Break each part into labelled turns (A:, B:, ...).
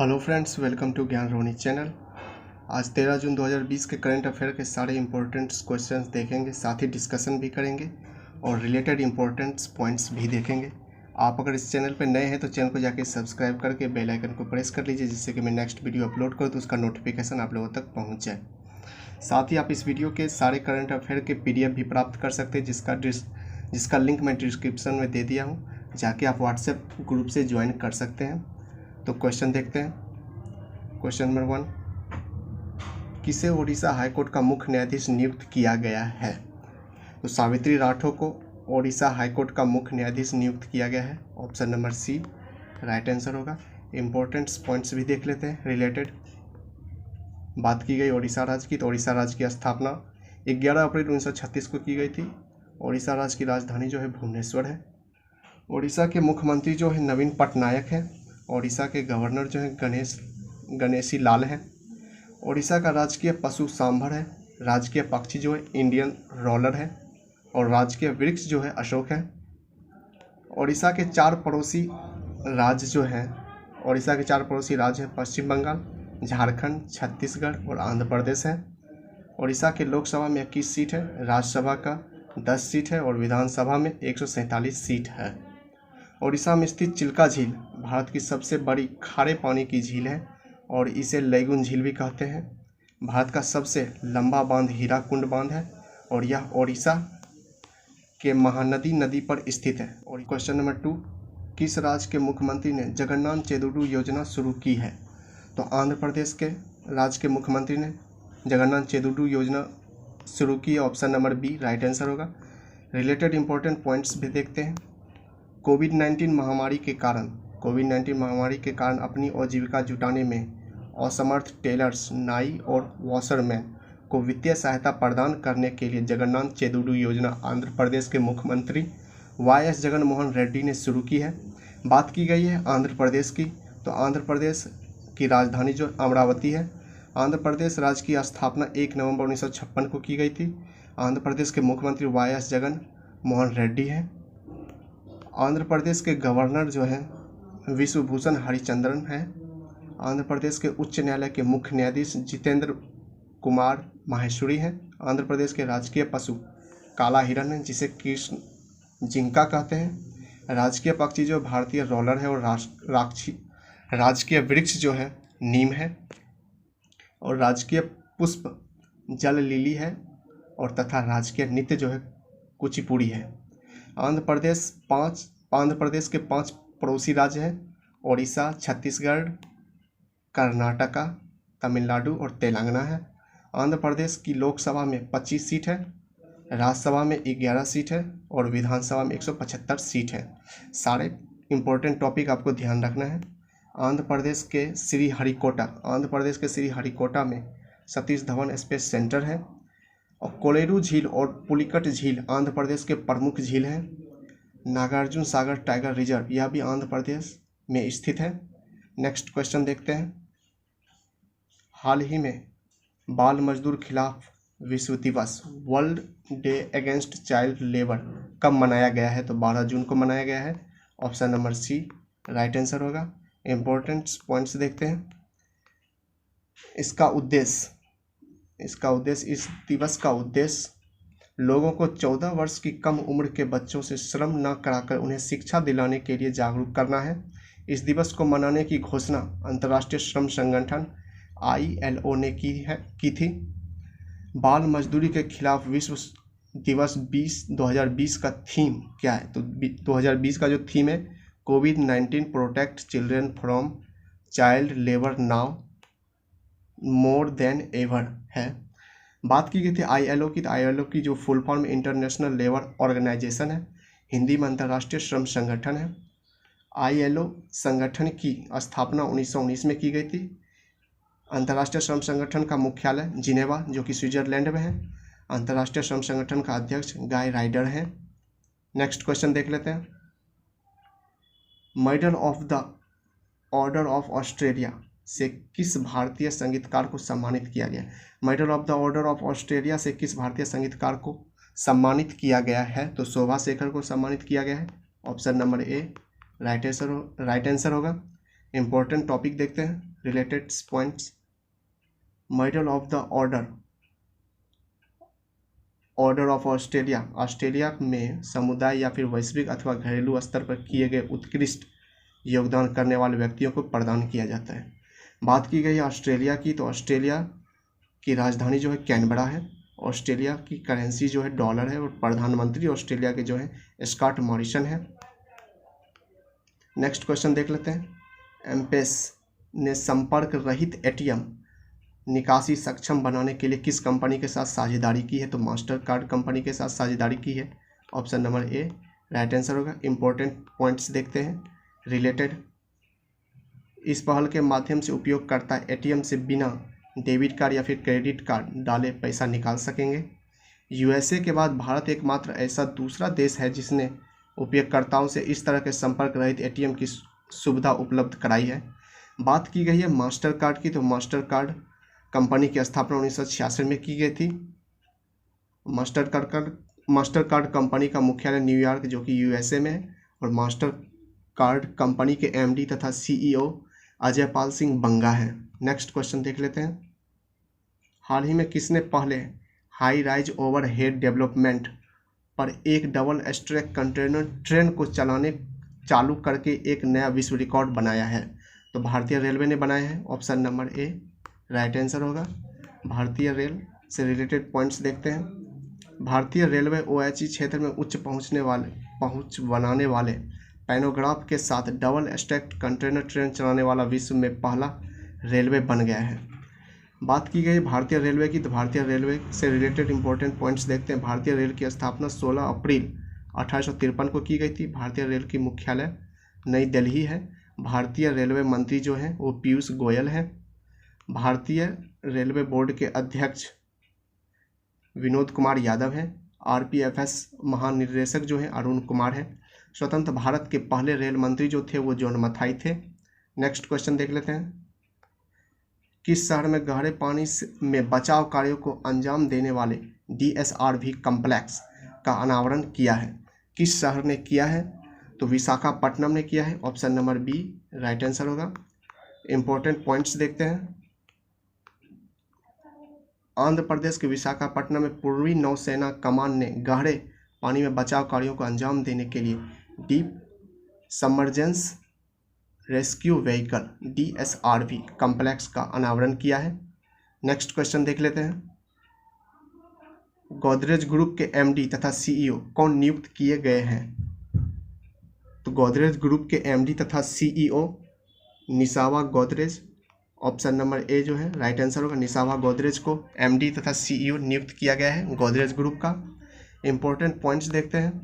A: Hello friends, welcome to ज्ञान रोनी channel. आज 13 जून 2020 के करंट अफेयर के सारे इंपॉर्टेंट क्वेश्चंस देखेंगे, साथ ही डिस्कशन भी करेंगे और रिलेटेड इंपॉर्टेंट पॉइंट्स भी देखेंगे। आप अगर इस चैनल पर नए हैं तो चैनल को जाके सब्सक्राइब करके बेल आइकन को प्रेस कर लीजिए, जिससे कि मैं नेक्स्ट वीडियो अपलोड करूँ तो उसका नोटिफिकेशन आप लोगों तक पहुँच जाए। साथ ही आप इस वीडियो के सारे करंट अफेयर के PDF भी प्राप्त कर सकते हैं, जिसका लिंक मैं डिस्क्रिप्शन में दे दिया हूँ। जाके आप व्हाट्सएप ग्रुप से ज्वाइन कर सकते हैं। तो क्वेश्चन देखते हैं। क्वेश्चन नंबर 1, किसे ओडिशा हाईकोर्ट का मुख्य न्यायाधीश नियुक्त किया गया है? तो सावित्री राठौर को ओडिशा हाईकोर्ट का मुख्य न्यायाधीश नियुक्त किया गया है। Option number C right answer होगा। इंपॉर्टेंट पॉइंट्स भी देख लेते हैं रिलेटेड। बात की गई ओडिशा राज्य की, तो ओडिशा राज्य की स्थापना 11 अप्रैल 1936 को की गई थी। ओडिशा राज्य की राजधानी जो है भुवनेश्वर है। ओडिशा के मुख्यमंत्री जो है नवीन पटनायक हैं। ओडिशा के गवर्नर जो है गणेशी लाल है। ओडिशा का राजकीय पशु सांभर है। राजकीय पक्षी जो है इंडियन रोलर है और राजकीय वृक्ष जो है अशोक है। ओडिशा के चार पड़ोसी राज्य हैं पश्चिम बंगाल, झारखंड, छत्तीसगढ़ और आंध्र प्रदेश है। ओडिशा के लोकसभा में 21 सीट है, राज्यसभा का 10 सीट है और विधानसभा में 147 सीट है। ओडिशा में स्थित चिल्का झील भारत की सबसे बड़ी खारे पानी की झील है और इसे लैगून झील भी कहते हैं। भारत का सबसे लंबा बांध हीराकुंड बांध है और यह ओडिशा के महानदी नदी पर स्थित है। और क्वेश्चन नंबर 2, किस राज्य के मुख्यमंत्री ने जगन्नाथ चेदुडू योजना शुरू की है? तो आंध्र प्रदेश के राज्य के मुख्यमंत्री ने जगन्नाथ चेदुडू योजना शुरू की है। Option number B right answer होगा। रिलेटेड इंपॉर्टेंट पॉइंट्स भी देखते हैं। कोविड-19 महामारी के कारण अपनी आजीविका जुटाने में असमर्थ टेलर्स, नाई और वॉशरमैन को वित्तीय सहायता प्रदान करने के लिए जगन्नाथ चेदुडू योजना आंध्र प्रदेश के मुख्यमंत्री YS जगनमोहन रेड्डी ने शुरू की है। बात की गई है आंध्र प्रदेश की, तो आंध्र प्रदेश की राजधानी जो अमरावती है। आंध्र प्रदेश राज्य की स्थापना 1 नवंबर 1956 को की गई थी। आंध्र प्रदेश के मुख्यमंत्री YS जगनमोहन रेड्डी हैं। आंध्र प्रदेश के गवर्नर जो हैं विश्वभूषण हरिचंद्रन हैं। आंध्र प्रदेश के उच्च न्यायालय के मुख्य न्यायाधीश जितेंद्र कुमार माहेश्वरी हैं। आंध्र प्रदेश के राजकीय पशु काला हिरन है, जिसे कृष्ण जिंका कहते हैं। राजकीय पक्षी जो भारतीय रोलर है और राजकीय वृक्ष जो है नीम है और राजकीय पुष्प जल लिली है और तथा राजकीय नृत्य जो है कुचिपुड़ी है। आंध्र प्रदेश के 5 पड़ोसी राज्य हैं ओडिशा, छत्तीसगढ़, कर्नाटका, तमिलनाडु और तेलंगाना है। आंध्र प्रदेश की लोकसभा में 25 सीट है, राज्यसभा में 11 सीट है और विधानसभा में 175 सीट है। सारे इंपॉर्टेंट टॉपिक आपको ध्यान रखना है। आंध्र प्रदेश के श्रीहरिकोटा में सतीश धवन स्पेस सेंटर है और कोलेरू झील और पुलिकट झील आंध्र प्रदेश के प्रमुख झील हैं। नागार्जुन सागर टाइगर रिजर्व यह भी आंध्र प्रदेश में स्थित है। नेक्स्ट क्वेश्चन देखते हैं। हाल ही में बाल मजदूर खिलाफ विश्व दिवस world day against child labour कब मनाया गया है? तो 12 जून को मनाया गया है। Option number C right answer होगा। इंपॉर्टेंट पॉइंट्स देखते हैं। इस दिवस का उद्देश्य लोगों को 14 वर्ष की कम उम्र के बच्चों से श्रम न कराकर उन्हें शिक्षा दिलाने के लिए जागरूक करना है। इस दिवस को मनाने की घोषणा अंतर्राष्ट्रीय श्रम संगठन ILO ने की थी। बाल मजदूरी के खिलाफ विश्व दिवस 2020 का थीम क्या है? तो 2020 का जो थीम है कोविड-19 protect children from child labour now more than ever है। बात की गई थी ILO की, तो ILO की जो full form international labour organisation है, हिंदी में अंतर्राष्ट्रीय श्रम संगठन है। ILO संगठन की स्थापना 1919 में की गई थी। अंतर्राष्ट्रीय श्रम संगठन का मुख्यालय जिनेवा जो कि स्विट्जरलैंड में है। अंतर्राष्ट्रीय श्रम संगठन का अध्यक्ष गाय राइडर हैं। नेक्स्ट क्वेश्चन देख लेते हैं। Medal of the order of Australia से किस भारतीय संगीतकार को सम्मानित किया गया? Medal of the order of Australia से किस भारतीय संगीतकार को सम्मानित किया गया है? तो शोभा शेखर को सम्मानित किया गया है। ऑप्शन नंबर ए राइट आंसर होगा। इंपॉर्टेंट टॉपिक देखते हैं। Related points. Medal of the order of Australia, Australia में समुदाय या फिर वैश्विक अथवा घरेलू स्तर पर किए गए उत्कृष्ट योगदान करने वाले व्यक्तियों को प्रदान किया जाता है। बात की गई ऑस्ट्रेलिया की, तो ऑस्ट्रेलिया की राजधानी जो है कैनबरा है। ऑस्ट्रेलिया की करेंसी जो है डॉलर है और प्रधानमंत्री ऑस्ट्रेलिया के जो है स्कॉट मॉरिसन है। नेक्स्ट क्वेश्चन देख लेते हैं। एमपेस ने संपर्क रहित एटीएम निकासी सक्षम बनाने के लिए किस कंपनी के साथ साझेदारी की है? तो मास्टर कार्ड कंपनी के साथ साझेदारी की है। ऑप्शन नंबर ए राइट आंसर होगा। इंपॉर्टेंट पॉइंट्स देखते हैं रिलेटेड। इस पहल के माध्यम से उपयोगकर्ता एटीएम से बिना डेबिट कार्ड या फिर क्रेडिट कार्ड डाले पैसा निकाल सकेंगे। यूएसए के बाद भारत एकमात्र ऐसा दूसरा देश है जिसने उपयोगकर्ताओं से इस तरह के संपर्क रहित एटीएम की सुविधा उपलब्ध कराई है। बात की गई है मास्टर कार्ड की, तो मास्टर कार्ड कंपनी की स्थापना 1966 में की गई थी। मास्टर कार्ड कंपनी का मुख्यालय न्यूयॉर्क जो कि यूएसए में है, और मास्टर कार्ड कंपनी के एमडी तथा सीईओ अजय पाल सिंह बंगा हैं। नेक्स्ट क्वेश्चन देख लेते हैं। हाल ही में किसने पहले high rise over head development पर एक डबल स्ट्रैक कंटेनर ट्रेन को चालू करके एक नया विश्व रिकॉर्ड बनाया है? तो भारतीय रेलवे ने बनाया है। ऑप्शन नंबर ए राइट आंसर होगा। भारतीय रेल से रिलेटेड पॉइंट्स देखते हैं। भारतीय रेलवे ओएचई क्षेत्र में उच्च पहुंच बनाने वाले पैनोग्राफ के साथ डबल स्टैक्ड कंटेनर ट्रेन चलाने वाला विश्व में पहला रेलवे बन गया है। बात की गई भारतीय रेलवे की, तो भारतीय रेलवे से रिलेटेड इंपॉर्टेंट पॉइंट्स देखते हैं। भारतीय रेल की स्थापना 16 अप्रैल 1853 को की गई थी। भारतीय रेल की मुख्यालय नई दिल्ली है। भारतीय रेलवे मंत्री जो हैं वो पीयूष गोयल हैं। भारतीय रेलवे बोर्ड के अध्यक्ष विनोद कुमार यादव हैं। आरपीएफएस महानिदेशक जो हैं अरुण कुमार हैं। स्वतंत्र भारत के पहले रेल मंत्री जो थे वो जॉन मथाई थे। नेक्स्ट क्वेश्चन देख लेते हैं। किस शहर में गहरे पानी में बचाव कार्यों को अंजाम देने वाले डीएसआरवी कॉम्प्लेक्स का अनावरण किया है? किस शहर ने किया है? तो विशाखापट्टनम ने किया है। Option number B right answer होगा। इंपॉर्टेंट पॉइंट्स देखते हैं। आंध्र प्रदेश के विशाखापट्टनम में पूर्वी नौसेना कमान ने गहरे पानी में बचाव कार्यों को अंजाम देने के लिए deep submergence rescue vehicle DSRV complex का अनावरण किया है। नेक्स्ट क्वेश्चन देख लेते हैं। गोदरेज ग्रुप के एमडी तथा सीईओ कौन नियुक्त किए गए हैं? तो गोदरेज ग्रुप के एमडी तथा CEO Nisaba Godrej. Option number A जो है राइट आंसर होगा। निसावा गोदरेज को एमडी तथा सीईओ नियुक्त किया गया है गोदरेज ग्रुप का। इंपॉर्टेंट पॉइंट्स देखते हैं।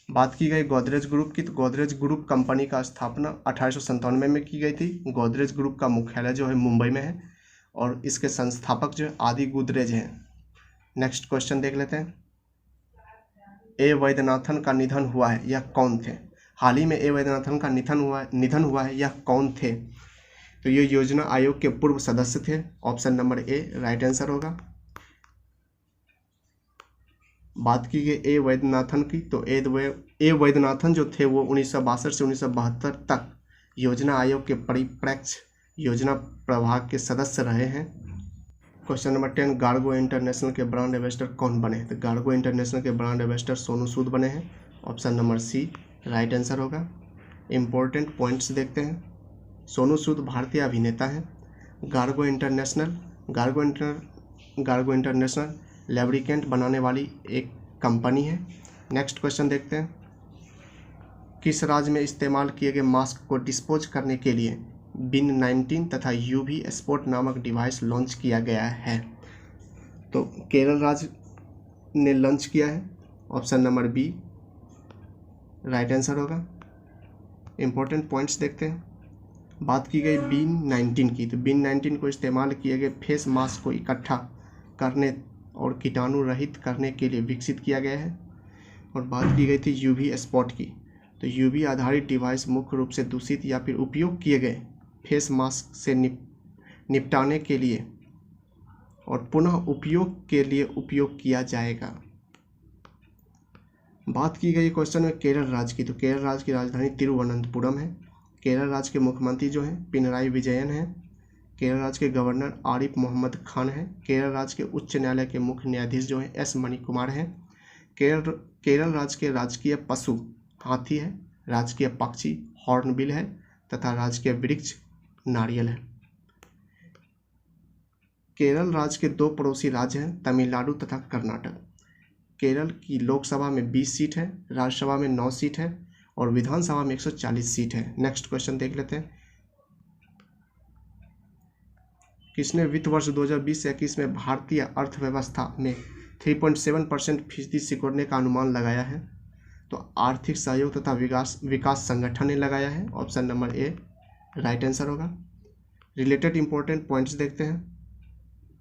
A: बात की गई गोदरेज ग्रुप की, तो गोदरेज ग्रुप कंपनी का स्थापना 1897 में की गई थी। गोदरेज ग्रुप का मुख्यालय जो है मुंबई में है और इसके संस्थापक जो है आदि गोदरेज हैं। नेक्स्ट क्वेश्चन देख लेते हैं। ए वैद्यनाथन का निधन हुआ है, यह कौन थे? हाल ही में ए वैद्यनाथन का निधन हुआ है, यह कौन थे? तो ये योजना आयोग के पूर्व सदस्य थे। ऑप्शन नंबर ए राइट आंसर होगा। बात की गई ए वैद्यनाथन की, तो ए वैद्यनाथन जो थे वो 1962 से 1972 तक योजना आयोग के परिप्रेक्ष्य योजना प्रभाग के सदस्य रहे हैं। क्वेश्चन नंबर 10, गार्गो इंटरनेशनल के ब्रांड एम्बेसडर कौन बने? तो गार्गो इंटरनेशनल के ब्रांड एम्बेसडर सोनू सूद बने हैं। Option number C right answer होगा। इंपॉर्टेंट पॉइंट्स देखते हैं। सोनू सूद भारतीय अभिनेता हैं। गार्गो इंटरनेशनल लैब्रिकेंट बनाने वाली एक कंपनी है। नेक्स्ट क्वेश्चन देखते हैं। किस राज्य में इस्तेमाल किए गए मास्क को डिस्पोज करने के लिए बिन 19 तथा यूवी स्पॉट नामक डिवाइस लॉन्च किया गया है? तो केरल राज्य ने लॉन्च किया है। Option number B right answer होगा। इंपॉर्टेंट पॉइंट्स देखते हैं। बात की गई बिन 19 की, तो बिन 19 को इस्तेमाल किए गए फेस मास्क को इकट्ठा करने और कीटाणु रहित करने के लिए विकसित किया गया है। और बात की गई थी यूवी स्पॉट की, तो यूवी आधारित डिवाइस मुख्य रूप से दूषित या फिर उपयोग किए गए फेस मास्क से निपटाने के लिए और पुनः उपयोग के लिए उपयोग किया जाएगा। बात की गई क्वेश्चन में केरल राज्य की, तो केरल राज्य की राजधानी तिरुवनंतपुरम है। केरल राज्य के मुख्यमंत्री जो हैं पिनराई विजयन हैं। केरल राज्य के गवर्नर आरिफ मोहम्मद खान हैं। केरल राज्य के उच्च न्यायालय के मुख्य न्यायाधीश जो हैं एस मणिकुमार हैं। केरल राज्य के राजकीय पशु हाथी है, राजकीय पक्षी हॉर्नबिल है तथा राजकीय वृक्ष नारियल है। केरल राज्य के 2 पड़ोसी राज्य हैं तमिलनाडु तथा कर्नाटक। केरल की लोकसभा में 20 सीट है, राज्यसभा में 9 सीट है और विधानसभा में 140 सीट है। नेक्स्ट क्वेश्चन देख लेते हैं। किसने वित्त वर्ष 2020 से 21 में भारतीय अर्थव्यवस्था में 3.7% फीसदी सिकुड़ने का अनुमान लगाया है? तो आर्थिक सहयोग तथा विकास संगठन ने लगाया है। ऑप्शन नंबर ए राइट आंसर होगा। रिलेटेड इंपॉर्टेंट पॉइंट्स देखते हैं।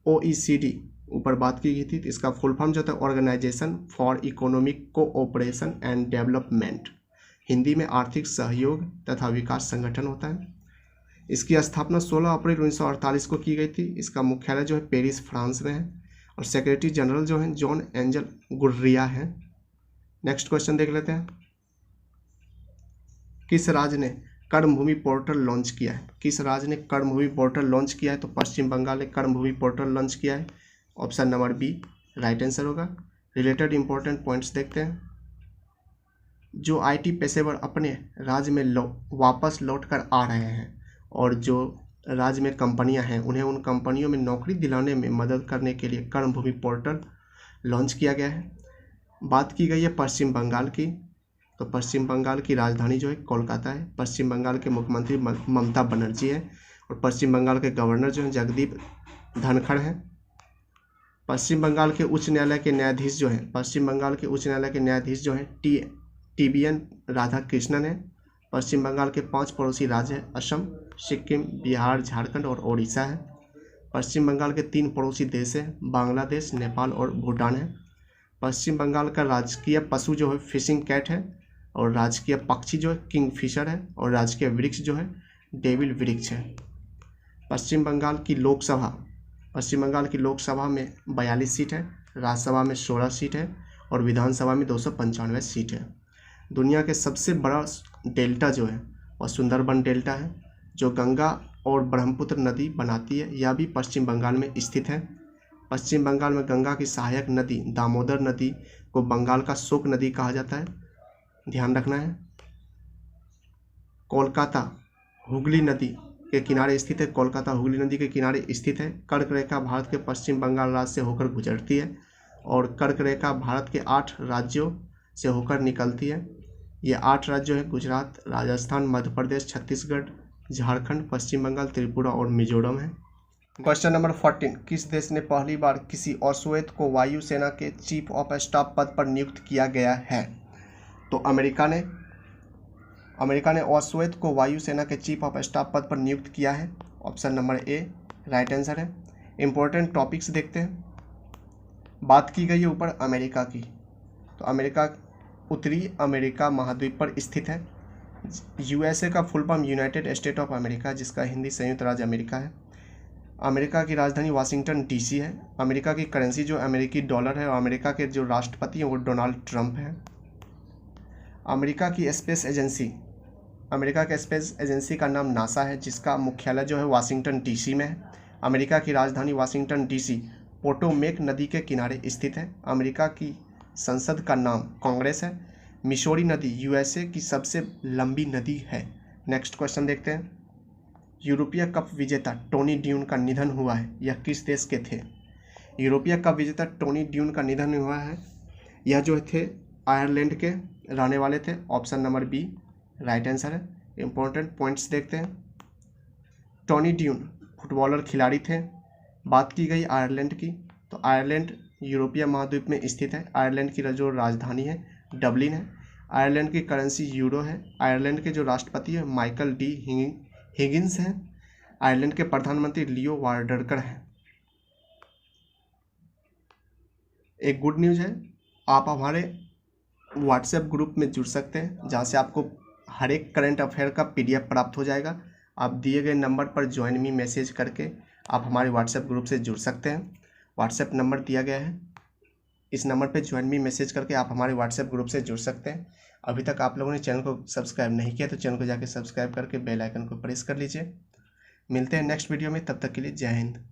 A: OECD ऊपर बात की गई थी, तो इसका फुल फॉर्म जो था organisation for economic cooperation and development, Hindi में आर्थिक सहयोग तथा विकास संगठन होता है। इसकी स्थापना 16 अप्रैल 1948 को की गई थी। इसका मुख्यालय जो है पेरिस फ्रांस में है और सेक्रेटरी जनरल जो है जॉन एंजल गुर्रिया है। नेक्स्ट क्वेश्चन देख लेते हैं। किस राज्य ने कर्मभूमि पोर्टल लॉन्च किया है? किस राज्य ने कर्मभूमि पोर्टल लॉन्च किया है? तो पश्चिम बंगाल ने कर्मभूमि पोर्टल लॉन्च किया है। Option number B right answer होगा। रिलेटेड इंपॉर्टेंट पॉइंट्स देखते हैं। जो IT पेशेवर अपने राज्य में वापस लौट कर आ रहे हैं और जो राज्य में कंपनियां हैं उन्हें उन कंपनियों में नौकरी दिलाने में मदद करने के लिए कर्मभूमि पोर्टल लॉन्च किया गया है। बात की गई है पश्चिम बंगाल की, तो पश्चिम बंगाल की राजधानी जो है कोलकाता है। पश्चिम बंगाल के मुख्यमंत्री ममता बनर्जी है और पश्चिम बंगाल के गवर्नर जो हैं जगदीप धनखड़ हैं। पश्चिम बंगाल के उच्च न्यायालय के न्यायाधीश जो हैं TBN राधाकृष्णन है। पश्चिम बंगाल के 5 पड़ोसी राज्य हैं असम, सिक्किम, बिहार, झारखंड और ओडिशा है। पश्चिम बंगाल के 3 पड़ोसी देश हैं बांग्लादेश, नेपाल और भूटान है। पश्चिम बंगाल का राजकीय पशु जो है फिशिंग कैट है और राजकीय पक्षी जो है किंगफिशर है और राजकीय वृक्ष जो है डेविल वृक्ष है। पश्चिम बंगाल की लोकसभा में 42 सीट है, राज्यसभा में 16 सीट है और विधानसभा में 295 सीट है। दुनिया के सबसे बड़ा डेल्टा जो है वह सुंदरबन डेल्टा है जो गंगा और ब्रह्मपुत्र नदी बनाती है। यह भी पश्चिम बंगाल में स्थित है। पश्चिम बंगाल में गंगा की सहायक नदी दामोदर नदी को बंगाल का शोक नदी कहा जाता है, ध्यान रखना है। कोलकाता हुगली नदी के किनारे स्थित है। कोलकाता हुगली नदी के किनारे स्थित है। कर्क रेखा भारत के पश्चिम बंगाल राज्य से होकर गुजरती है और कर्क रेखा भारत के 8 राज्यों से होकर निकलती है। ये 8 राज्य हैं गुजरात, राजस्थान, मध्य प्रदेश, छत्तीसगढ़, झारखंड, पश्चिम बंगाल, त्रिपुरा और मिजोरम है। Question number 14। किस देश ने पहली बार किसी अश्वेत को वायुसेना के चीफ ऑफ स्टाफ पद पर नियुक्त किया गया है? तो अमेरिका ने अश्वेत को वायुसेना के चीफ ऑफ स्टाफ पद पर नियुक्त किया है। ऑप्शन नंबर ए राइट आंसर है। इंपॉर्टेंट टॉपिक्स देखते हैं। बात की गई है ऊपर अमेरिका की, तो अमेरिका उत्तरी अमेरिका महाद्वीप पर स्थित है। USA का full form United state of America, जिसका हिंदी संयुक्त राज्य अमेरिका है। अमेरिका की राजधानी वाशिंगटन DC है। अमेरिका की करेंसी जो अमेरिकी डॉलर है और अमेरिका के जो राष्ट्रपति हैं वो डोनाल्ड ट्रंप हैं। अमेरिका की स्पेस एजेंसी का नाम नासा है, जिसका मुख्यालय जो है वाशिंगटन DC में है। अमेरिका की राजधानी वाशिंगटन DC पोटोमेक नदी के किनारे स्थित है। अमेरिका की संसद का नाम कांग्रेस है। मिसौरी नदी USA की सबसे लंबी नदी है। नेक्स्ट क्वेश्चन देखते हैं। यूरोपीय कप विजेता टोनी ड्यून का निधन हुआ है, यह किस देश के थे? यूरोपीय कप विजेता टोनी ड्यून का निधन हुआ है, यह जो थे आयरलैंड के रहने वाले थे। Option number B right answer है। इंपॉर्टेंट पॉइंट्स देखते हैं। टोनी ड्यून फुटबॉलर खिलाड़ी थे। बात की गई आयरलैंड की, तो आयरलैंड यूरोपीय महाद्वीप में स्थित है। आयरलैंड की जो राजधानी है डबलिन है। आयरलैंड की करेंसी यूरो है। आयरलैंड के जो राष्ट्रपति है माइकल डी हिगिंस हैं। आयरलैंड के प्रधानमंत्री लियो वार्डरकर हैं। एक गुड न्यूज़ है, आप हमारे व्हाट्सएप ग्रुप में जुड़ सकते हैं, जहाँ से आपको हर एक करंट अफेयर का PDF प्राप्त हो जाएगा। आप दिए गए नंबर पर ज्वाइन मी मैसेज करके आप हमारे व्हाट्सएप ग्रुप से जुड़ सकते हैं। व्हाट्सएप नंबर दिया गया है इस नंबर पे ज्वाइन मी मैसेज करके आप हमारे व्हाट्सएप ग्रुप से जुड़ सकते हैं। अभी तक आप लोगों ने चैनल को सब्सक्राइब नहीं किया तो चैनल को जाके सब्सक्राइब करके बेल आइकन को प्रेस कर लीजिए। मिलते हैं नेक्स्ट वीडियो में, तब तक के लिए जय हिंद।